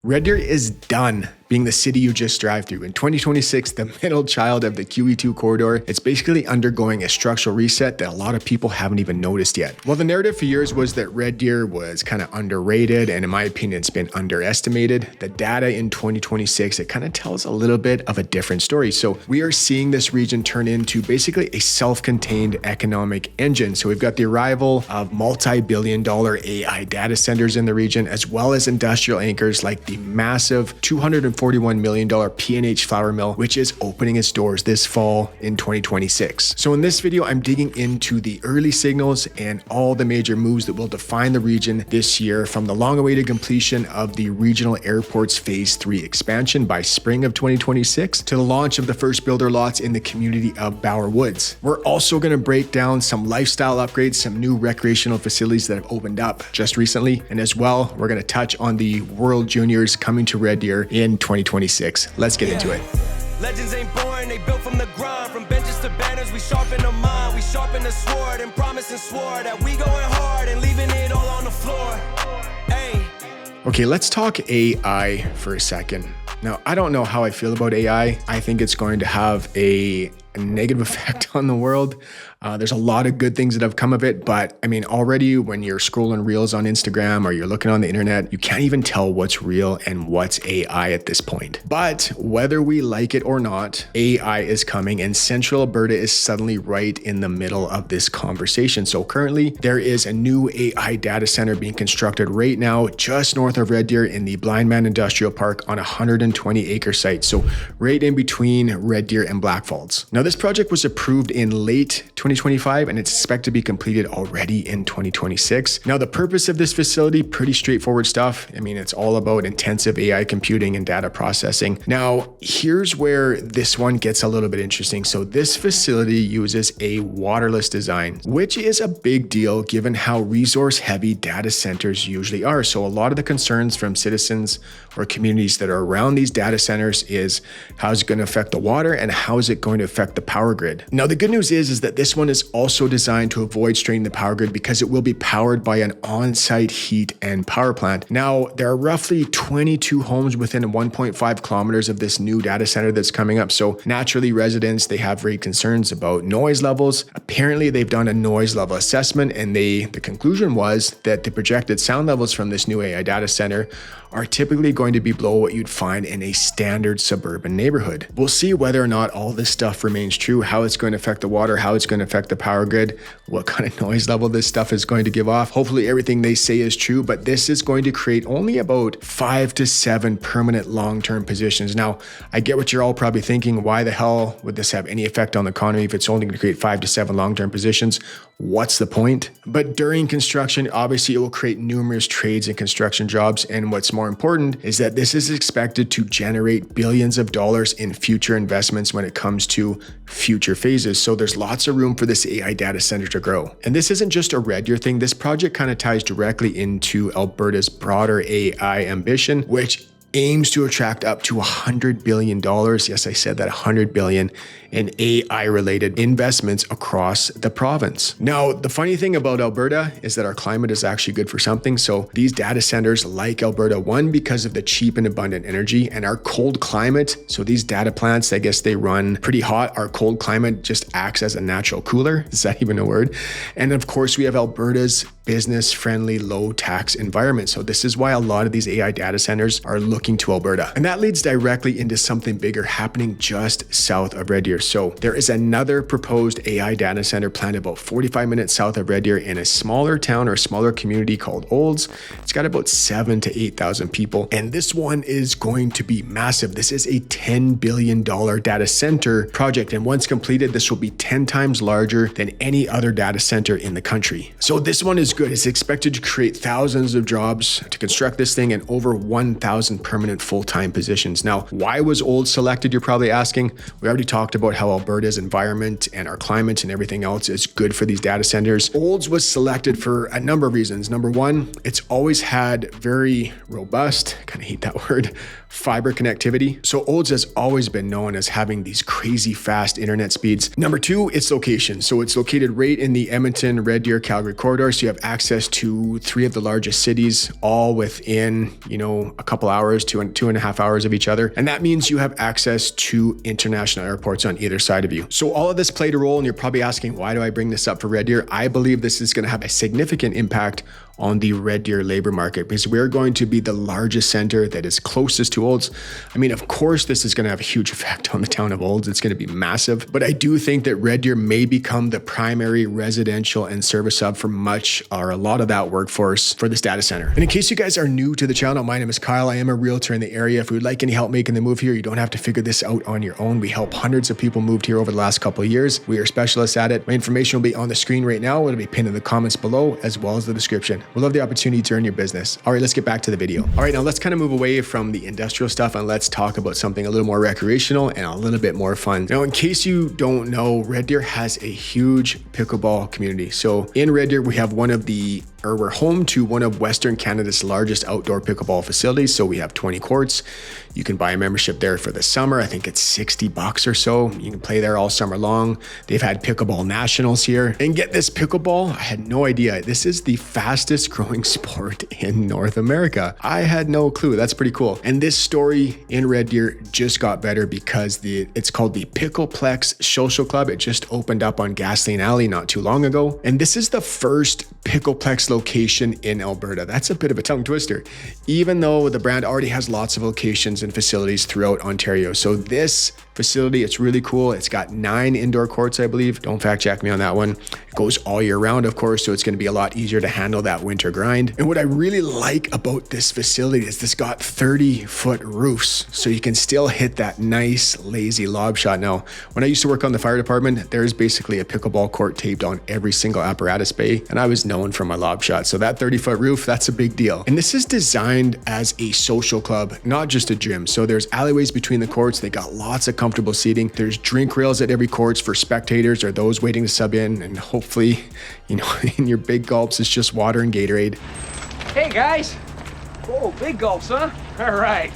Red Deer is done being the city you just drive through. In 2026, the middle child of the QE2 corridor, it's basically undergoing a structural reset that a lot of people haven't even noticed yet. Well, the narrative for years was that Red Deer was kind of underrated, and in my opinion, it's been underestimated. The data in 2026, it kind of tells a little bit of a different story. So we are seeing this region turn into basically a self-contained economic engine. So we've got the arrival of multi-billion-dollar AI data centers in the region, as well as industrial anchors like the massive $241 million P&H Flour Mill, which is opening its doors this fall in 2026. So in this video, I'm digging into the early signals and all the major moves that will define the region this year, from the long-awaited completion of the regional airport's Phase 3 expansion by spring of 2026 to the launch of the first builder lots in the community of Bower Woods. We're also going to break down some lifestyle upgrades, some new recreational facilities that have opened up just recently, and as well, we're going to touch on the World Juniors coming to Red Deer in 2026. Let's get into it. Legends ain't born, they built from the grind. From benches to banners, we sharpen the mind. We sharpen the sword and promise and swore that we going hard and leaving it all on the floor. Hey. Okay, let's talk AI for a second. Now, I don't know how I feel about AI. I think it's going to have a negative effect on the world. There's a lot of good things that have come of it, but I mean, already when you're scrolling reels on Instagram or you're looking on the internet, you can't even tell what's real and what's AI at this point. But whether we like it or not, AI is coming, and Central Alberta is suddenly right in the middle of this conversation. So currently there is a new AI data center being constructed right now just north of Red Deer in the Blind Man Industrial Park on a 120-acre site. So right in between Red Deer and Black Falls. Now, this project was approved in late 2025, and it's expected to be completed already in 2026. Now, the purpose of this facility, pretty straightforward stuff. I mean, it's all about intensive AI computing and data processing. Now, here's where this one gets a little bit interesting. So this facility uses a waterless design, which is a big deal given how resource-heavy data centers usually are. So a lot of the concerns from citizens or communities that are around these data centers is how's it going to affect the water and how is it going to affect the power grid. Now, the good news is that this one is also designed to avoid straining the power grid because it will be powered by an on-site heat and power plant. Now, there are roughly 22 homes within 1.5 kilometers of this new data center that's coming up. So naturally, residents, they have great concerns about noise levels. Apparently, they've done a noise level assessment, and the conclusion was that the projected sound levels from this new AI data center are typically going to be below what you'd find in a standard suburban neighborhood. We'll see whether or not all this stuff remains true, how it's going to affect the water, how it's going to affect the power grid, what kind of noise level this stuff is going to give off. Hopefully everything they say is true, but this is going to create only about 5 to 7 permanent long-term positions. Now, I get what you're all probably thinking. Why the hell would this have any effect on the economy if it's only going to create 5 to 7 long-term positions? What's the point? But during construction, obviously it will create numerous trades and construction jobs. And what's more important is that this is expected to generate billions of dollars in future investments when it comes to future phases. So there's lots of room for this AI data center to grow. And this isn't just a Red Deer thing. This project kind of ties directly into Alberta's broader AI ambition, which aims to attract up to $100 billion. Yes, I said that, $100 billion in AI-related investments across the province. Now, the funny thing about Alberta is that our climate is actually good for something. So these data centers like Alberta, one, because of the cheap and abundant energy, and our cold climate. So these data plants, I guess they run pretty hot. Our cold climate just acts as a natural cooler. Is that even a word? And of course, we have Alberta's business-friendly, low-tax environment. So this is why a lot of these AI data centers are looking to Alberta. And that leads directly into something bigger happening just south of Red Deer. So there is another proposed AI data center planned about 45 minutes south of Red Deer in a smaller town or smaller community called Olds. It's got about 7,000 to 8,000 people. And this one is going to be massive. This is a $10 billion data center project. And once completed, this will be 10 times larger than any other data center in the country. So this one is good. It's expected to create thousands of jobs to construct this thing and over 1,000 permanent full-time positions. Now, why was Olds selected, you're probably asking? We already talked about how Alberta's environment and our climate and everything else is good for these data centers. Olds was selected for a number of reasons. Number one, it's always had very robust, kind of hate that word, fiber connectivity. So Olds has always been known as having these crazy fast internet speeds. Number two, its location. So it's located right in the Edmonton, Red Deer, Calgary corridor. So you have access to 3 of the largest cities, all within, a couple hours, 2.5 hours of each other. And that means you have access to international airports on either side of you. So all of this played a role, and you're probably asking, why do I bring this up for Red Deer? I believe this is going to have a significant impact on the Red Deer labor market, because we're going to be the largest center that is closest to Olds. I mean, of course, this is going to have a huge effect on the town of Olds. It's going to be massive, but I do think that Red Deer may become the primary residential and service hub for much or a lot of that workforce for this data center. And in case you guys are new to the channel, my name is Kyle. I am a realtor in the area. If you would like any help making the move here, you don't have to figure this out on your own. We help hundreds of people moved here over the last couple of years. We are specialists at it. My information will be on the screen right now. It'll be pinned in the comments below, as well as the description. We'll love the opportunity to earn your business. All right, let's get back to the video. All right, now let's kind of move away from the industrial stuff and let's talk about something a little more recreational and a little bit more fun. Now, in case you don't know, Red Deer has a huge pickleball community. So in Red Deer, we're home to one of Western Canada's largest outdoor pickleball facilities. So we have 20 courts. You can buy a membership there for the summer. I think it's $60 or so. You can play there all summer long. They've had pickleball nationals here. And get this, pickleball, I had no idea. This is the fastest growing sport in North America. I had no clue. That's pretty cool. And this story in Red Deer just got better because it's called the Pickleplex Social Club. It just opened up on Gasoline Alley not too long ago. And this is the first Pickleplex location in Alberta. That's a bit of a tongue twister, even though the brand already has lots of locations and facilities throughout Ontario. So this facility, it's really cool. It's got 9 indoor courts, I believe. Don't fact check me on that one. It goes all year round, of course, so it's going to be a lot easier to handle that winter grind. And what I really like about this facility is this got 30-foot roofs, so you can still hit that nice, lazy lob shot. Now, when I used to work on the fire department, there's basically a pickleball court taped on every single apparatus bay, and I was known for my lob shot. So that 30-foot roof, that's a big deal. And this is designed as a social club, not just a gym. So there's alleyways between the courts. They got lots of comfortable seating. There's drink rails at every courts for spectators or those waiting to sub in. And hopefully, in your big gulps, it's just water and Gatorade. Hey guys. Oh, big gulps, huh? All right.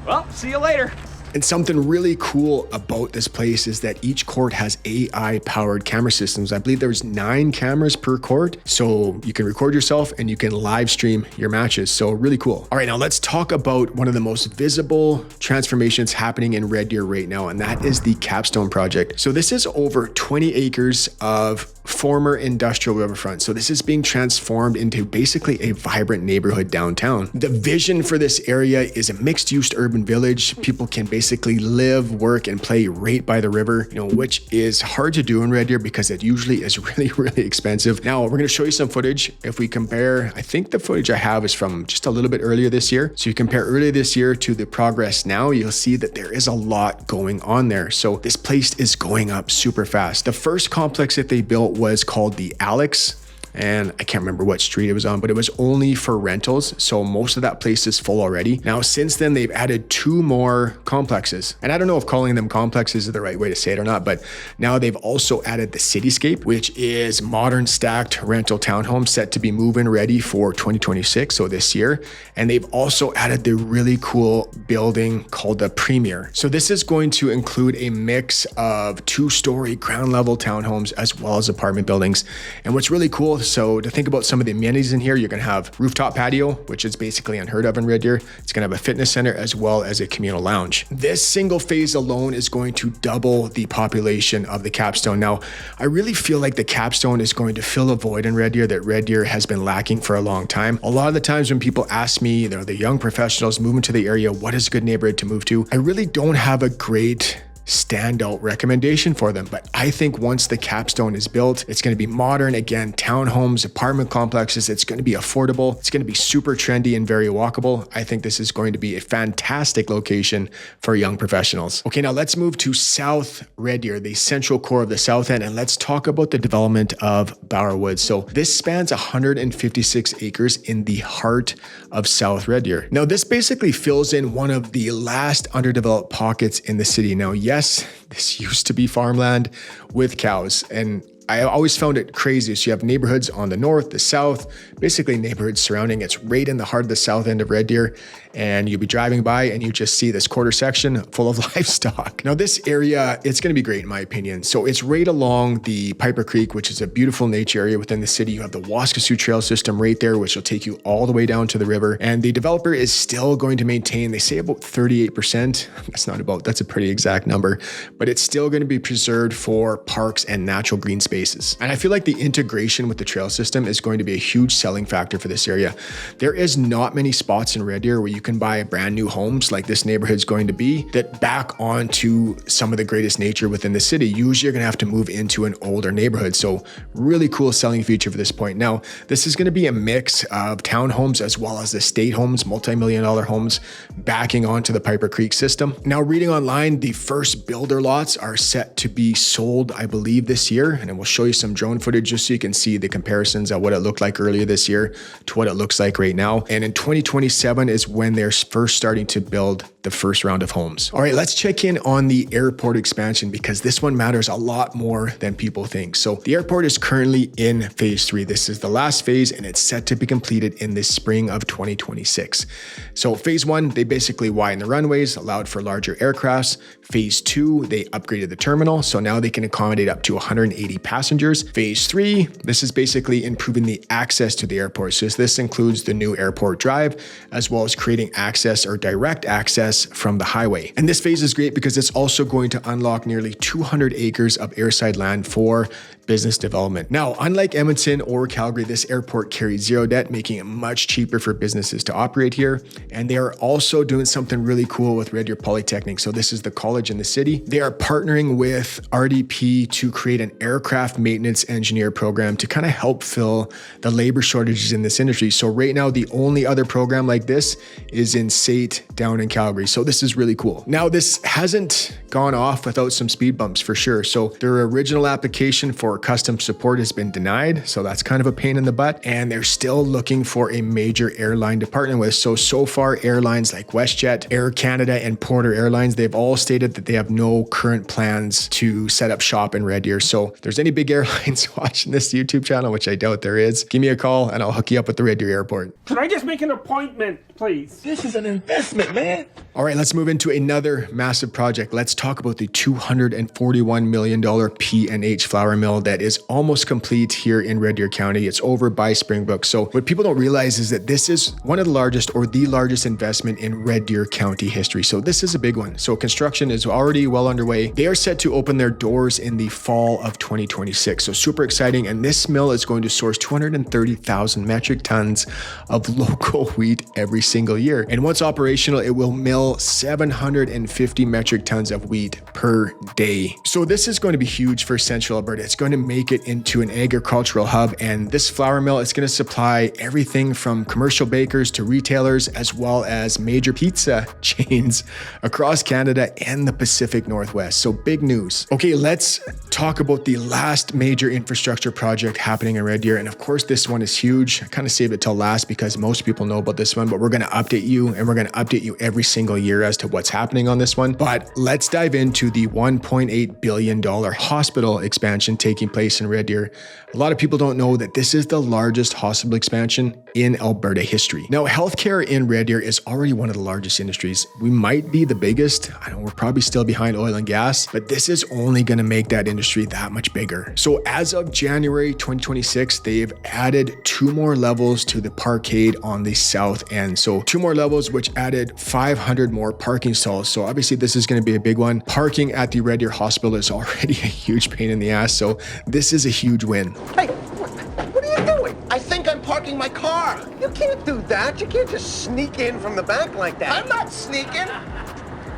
Well, see you later. And something really cool about this place is that each court has AI-powered camera systems. I believe there's 9 cameras per court, so you can record yourself and you can live stream your matches. So really cool. All right, now let's talk about one of the most visible transformations happening in Red Deer right now, and that is the Capstone project. So this is over 20 acres of former industrial riverfront. So this is being transformed into basically a vibrant neighborhood downtown. The vision for this area is a mixed-use urban village. People can basically live, work, and play right by the river, which is hard to do in Red Deer because it usually is really, really expensive. Now, we're going to show you some footage. If we compare, I think the footage I have is from just a little bit earlier this year. So you compare earlier this year to the progress now, you'll see that there is a lot going on there. So this place is going up super fast. The first complex that they built was called the Alex. And I can't remember what street it was on, but it was only for rentals. So most of that place is full already. Now, since then, they've added 2 more complexes. And I don't know if calling them complexes is the right way to say it or not, but now they've also added the Cityscape, which is modern stacked rental townhomes set to be move-in ready for 2026, so this year. And they've also added the really cool building called the Premier. So this is going to include a mix of 2-story ground level townhomes as well as apartment buildings. And what's really cool, so to think about some of the amenities in here, you're going to have rooftop patio, which is basically unheard of in Red Deer. It's going to have a fitness center as well as a communal lounge. This single phase alone is going to double the population of the Capstone. Now, I really feel like the Capstone is going to fill a void in Red Deer that Red Deer has been lacking for a long time. A lot of the times when people ask me, the young professionals moving to the area, what is a good neighborhood to move to? I really don't have a great standout recommendation for them. But I think once the Capstone is built, it's going to be modern. Again, townhomes, apartment complexes. It's going to be affordable. It's going to be super trendy and very walkable. I think this is going to be a fantastic location for young professionals. Okay, now let's move to South Red Deer, the central core of the South End, and let's talk about the development of Bower Woods. So this spans 156 acres in the heart of South Red Deer. Now, this basically fills in one of the last underdeveloped pockets in the city. Now, yes, this used to be farmland with cows, and I always found it crazy. So you have neighborhoods on the north, the south, basically neighborhoods surrounding. It's right in the heart of the south end of Red Deer. And you'll be driving by and you just see this quarter section full of livestock. Now this area, it's going to be great in my opinion. So it's right along the Piper Creek, which is a beautiful nature area within the city. You have the Waskesiu Trail system right there, which will take you all the way down to the river. And the developer is still going to maintain, they say about 38%. That's a pretty exact number, but it's still going to be preserved for parks and natural green spaces. And I feel like the integration with the trail system is going to be a huge selling factor for this area. There is not many spots in Red Deer where you can buy brand new homes like this neighborhood is going to be that back onto some of the greatest nature within the city. Usually you're going to have to move into an older neighborhood. So really cool selling feature for this point. Now, this is going to be a mix of townhomes as well as estate homes, multi-million-dollar homes backing onto the Piper Creek system. Now, reading online, the first builder lots are set to be sold, I believe, this year. And we'll show you some drone footage just so you can see the comparisons of what it looked like earlier this year to what it looks like right now. And in 2027 is when they're first starting to build the first round of homes. All right, let's check in on the airport expansion because this one matters a lot more than people think. So the airport is currently in phase 3. This is the last phase and it's set to be completed in the spring of 2026. So phase 1, they basically widened the runways, allowed for larger aircrafts. Phase 2, they upgraded the terminal. So now they can accommodate up to 180 passengers. Phase 3, this is basically improving the access to the airport. So this includes the new airport drive, as well as creating access or direct access from the highway. And this phase is great because it's also going to unlock nearly 200 acres of airside land for business development. Now, unlike Edmonton or Calgary, this airport carries zero debt, making it much cheaper for businesses to operate here. And they are also doing something really cool with Red Deer Polytechnic. So this is the college in the city. They are partnering with RDP to create an aircraft maintenance engineer program to kind of help fill the labor shortages in this industry. So right now, the only other program like this is in SAIT down in Calgary. So this is really cool. Now, this hasn't gone off without some speed bumps for sure. So their original application for custom support has been denied. So that's kind of a pain in the butt. And they're still looking for a major airline to partner with. So far, airlines like WestJet, Air Canada, and Porter Airlines, they've all stated that they have no current plans to set up shop in Red Deer. So if there's any big airlines watching this YouTube channel, which I doubt there is, give me a call and I'll hook you up with the Red Deer Airport. Can I just make an appointment, please? This is an investment, man. All right, let's move into another massive project. Let's talk about the $241 million P&H Flour Mill that is almost complete here in Red Deer County. It's over by Springbrook. So what people don't realize is that this is one of the largest or the largest investment in Red Deer County history. So this is a big one. So construction is already well underway. They are set to open their doors in the fall of 2026. So super exciting. And this mill is going to source 230,000 metric tons of local wheat every single year. And once operational, it will mill 750 metric tons of wheat per day. So this is going to be huge for Central Alberta. It's going to make it into an agricultural hub. And this flour mill is going to supply everything from commercial bakers to retailers, as well as major pizza chains across Canada and the Pacific Northwest. So big news. Okay, let's talk about the last major infrastructure project happening in Red Deer. And of course, this one is huge. I kind of saved it till last because most people know about this one, but we're going to update you and we're going to update you every single year as to what's happening on this one. But let's dive into the $1.8 billion hospital expansion taking place in Red Deer. A lot of people don't know that this is the largest hospital expansion in Alberta history. Now, healthcare in Red Deer is already one of the largest industries. We might be the biggest. I know we're probably still behind oil and gas, but this is only going to make that industry that much bigger. So as of January 2026, they've added 2 more levels to the parkade on the south end. So 2 more levels, which added 500 more parking stalls. So obviously this is going to be a big one. Parking at the Red Deer Hospital is already a huge pain in the ass. So this is a huge win. Hey, what are you doing? I think I'm parking my car. You can't do that. You can't just sneak in from the back like that. I'm not sneaking.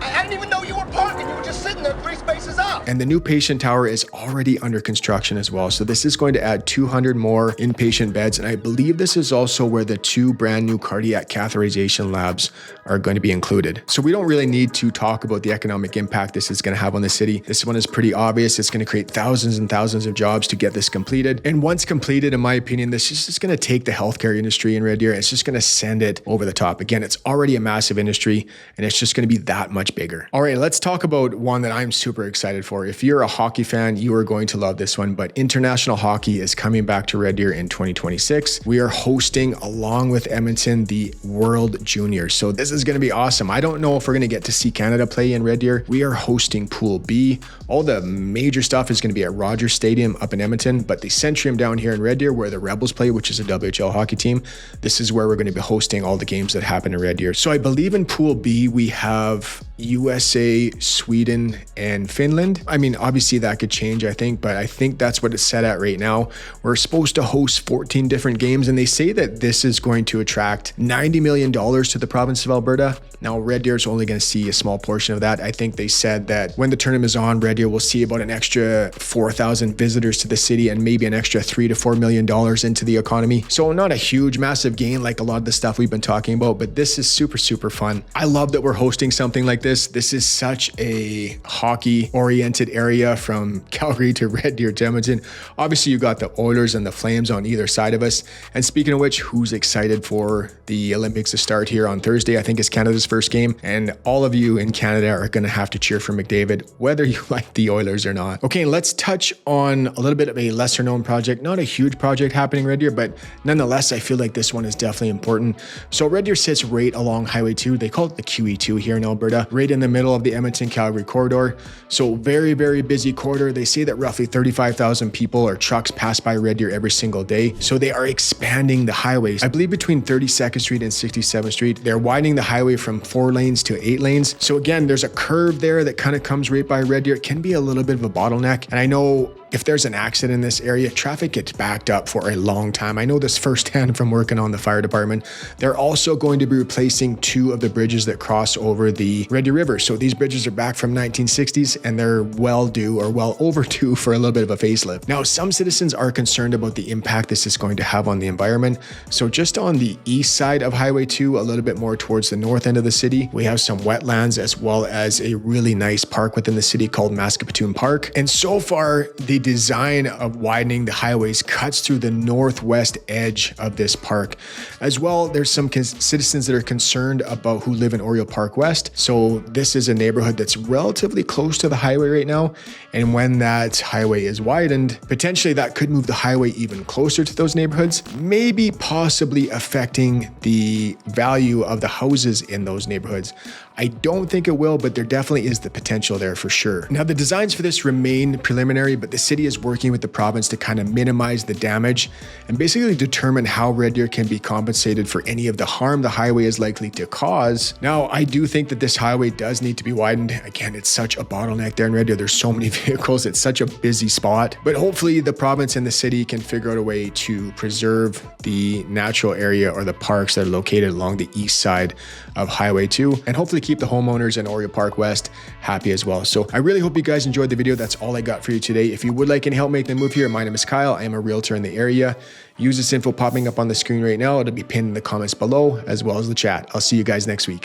I didn't even know you were parking. You were just sitting there 3 spaces up. And the new patient tower is already under construction as well. So this is going to add 200 more inpatient beds. And I believe this is also where the 2 brand new cardiac catheterization labs are going to be included. So we don't really need to talk about the economic impact this is going to have on the city. This one is pretty obvious. It's going to create thousands and thousands of jobs to get this completed. And once completed, in my opinion, this is just going to take the healthcare industry in Red Deer. It's just going to send it over the top. Again, it's already a massive industry and it's just going to be that much bigger. All right, let's talk about one that I'm super excited for. If you're a hockey fan, you are going to love this one, but international hockey is coming back to Red Deer in 2026. We are hosting, along with Edmonton, the World Juniors. So this is going to be awesome. I don't know if we're going to get to see Canada play in Red Deer. We are hosting Pool B. All the major stuff is going to be at Rogers Stadium up in Edmonton, but the Centrium down here in Red Deer, where the Rebels play, which is a WHL hockey team, this is where we're going to be hosting all the games that happen in Red Deer. So I believe in Pool B, we have USA, Sweden, and Finland. I mean, obviously that could change, I think, but I think that's what it's set at right now. We're supposed to host 14 different games, and they say that this is going to attract $90 million to the province of Alberta. Now, Red Deer is only going to see a small portion of that. I think they said that when the tournament is on, Red Deer will see about an extra 4,000 visitors to the city and maybe an extra $3 to $4 million into the economy. So not a huge, massive gain like a lot of the stuff we've been talking about, but this is super, super fun. I love that we're hosting something like this. This is such a hockey-oriented area from Calgary to Red Deer to Edmonton. Obviously, you got the Oilers and the Flames on either side of us. And speaking of which, who's excited for the Olympics to start here on Thursday? I think it's Canada's first game, and all of you in Canada are going to have to cheer for McDavid, whether you like the Oilers or not. Okay, let's touch on a little bit of a lesser known project. Not a huge project happening in Red Deer, but nonetheless, I feel like this one is definitely important. So Red Deer sits right along Highway 2. They call it the QE2 here in Alberta, right in the middle of the Edmonton-Calgary corridor. So very, very busy corridor. They say that roughly 35,000 people or trucks pass by Red Deer every single day. So they are expanding the highways. I believe between 32nd Street and 67th Street, they're widening the highway from 4 lanes to 8 lanes. So again, there's a curve there that kind of comes right by Red Deer. It can be a little bit of a bottleneck. And I know if there's an accident in this area, traffic gets backed up for a long time. I know this firsthand from working on the fire department. They're also going to be replacing 2 of the bridges that cross over the Red Deer River. So these bridges are back from 1960s and they're well due or well overdue for a little bit of a facelift. Now, some citizens are concerned about the impact this is going to have on the environment. So just on the east side of Highway 2, a little bit more towards the north end of the city, we have some wetlands as well as a really nice park within the city called Maskapatoon Park. And so far, the design of widening the highways cuts through the northwest edge of this park. As well, there's some citizens that are concerned about who live in Oriole Park West. So this is a neighborhood that's relatively close to the highway right now. And when that highway is widened, potentially that could move the highway even closer to those neighborhoods, maybe possibly affecting the value of the houses in those neighborhoods. I don't think it will, but there definitely is the potential there for sure. Now, the designs for this remain preliminary, but the city is working with the province to kind of minimize the damage and basically determine how Red Deer can be compensated for any of the harm the highway is likely to cause. Now, I do think that this highway does need to be widened. Again, it's such a bottleneck there in Red Deer. There's so many vehicles. It's such a busy spot, but hopefully the province and the city can figure out a way to preserve the natural area or the parks that are located along the east side of Highway 2 and hopefully keep the homeowners in Oriole Park West happy as well. So I really hope you guys enjoyed the video. That's all I got for you today. If you would like any help making the move here, my name is Kyle. I am a realtor in the area. Use this info popping up on the screen right now. It'll be pinned in the comments below as well as the chat. I'll see you guys next week.